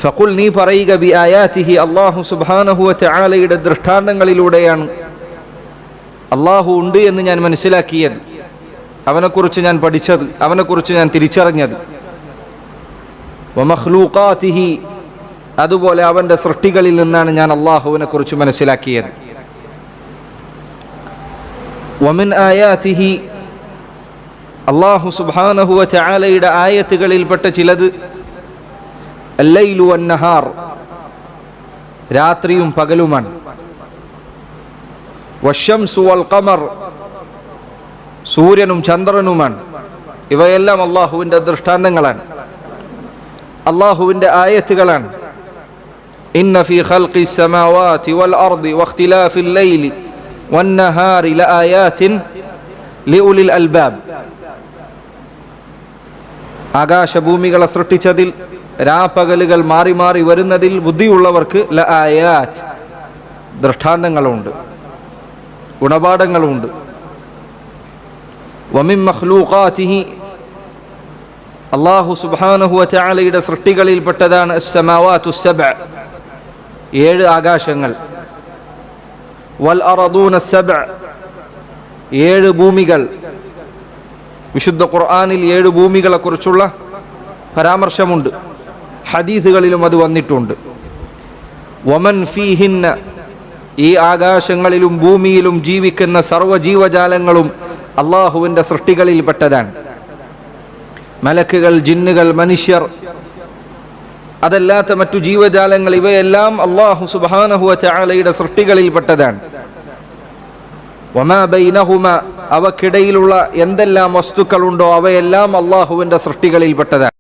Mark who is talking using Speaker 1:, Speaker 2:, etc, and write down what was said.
Speaker 1: ഫഖുൽ നീ പറയുക ബി ആയാതിഹി അല്ലാഹു സുബ്ഹാനഹു വ തആലയുടെ ദൃഷ്ടാന്തങ്ങളിലൂടെയാണ് അല്ലാഹു ഉണ്ട് എന്ന് ഞാൻ മനസ്സിലാക്കിയത്, അവനെക്കുറിച്ച് ഞാൻ പഠിച്ചത്, അവനെക്കുറിച്ച് ഞാൻ തിരിച്ചറിഞ്ഞത്. വ മഖ്ലൂഖാതിഹി അതുപോലെ അവൻ്റെ സൃഷ്ടികളിൽ നിന്നാണ് ഞാൻ അല്ലാഹുവിനെ കുറിച്ച് മനസ്സിലാക്കിയത്. വമിൻ ആയാതിഹി അല്ലാഹു സുബ്ഹാനഹു വ തആലയുടെ ആയത്തുകളിൽപ്പെട്ട ചിലത് അല്ലൈലു വന്നഹാർ രാത്രിയും പകലുമാണ്. വശംസു വൽ ഖമർ സൂര്യനും ചന്ദ്രനുമാണ്. ഇവയെല്ലാം അല്ലാഹുവിൻ്റെ ദൃഷ്ടാന്തങ്ങളാണ്, അല്ലാഹുവിൻ്റെ ആയത്തുകളാണ്. ഇന്ന ഫീ ഖൽഖിസ് സമാവാതി വൽ അർദി വഖ്തിലാഫിൽ ലൈലി വന്നഹാരി ലആയാതിൻ ലിഉലിൽ അൽബാബ് ആകാശഭൂമികളെ സൃഷ്ടിച്ചതിൽ രാപ്പകലുകൾ മാറി മാറി വരുന്നതിൽ ബുദ്ധിയുള്ളവർക്ക് ലആയാത്ത് ദൃഷ്ടാന്തങ്ങളുണ്ട്, ഗുണപാഠങ്ങളുണ്ട്. വമിൻ മഖ്ലൂഖാതിഹി അല്ലാഹു സുബ്ഹാനഹു വ തആലയുടെ സൃഷ്ടികളിൽപ്പെട്ടതാണ് അസ്സമാവാതു സബ്അ 7 ആകാശങ്ങൾ, വൽ അർദൂന സബ്അ 7 ഭൂമികൾ. വിശുദ്ധ ഖുർആനിൽ 7 ഭൂമികളെ കുറിച്ചുള്ള പരാമർശമുണ്ട്, ഹദീസുകളിലും അത് വന്നിട്ടുണ്ട്. വമൻ ഫീഹിന്ന ഈ ആകാശങ്ങളിലും ഭൂമിയിലും ജീവിക്കുന്ന സർവ്വജീവജാലങ്ങളും അള്ളാഹുവിൻ്റെ സൃഷ്ടികളിൽപ്പെട്ടതാണ്. മലക്കുകൾ, ജിന്നുകൾ, മനുഷ്യർ, അതല്ലാത്ത മറ്റു ജീവജാലങ്ങൾ, ഇവയെല്ലാം അല്ലാഹു സുബ്ഹാനഹു വ തആലയുടെ സൃഷ്ടികളിൽപ്പെട്ടതാണ്. വമാ ബൈനഹുമ അവക്കിടയിലുള്ള എന്തെല്ലാം വസ്തുക്കളുണ്ടോ അവയെല്ലാം അള്ളാഹുവിൻ്റെ സൃഷ്ടികളിൽപ്പെട്ടതാണ്.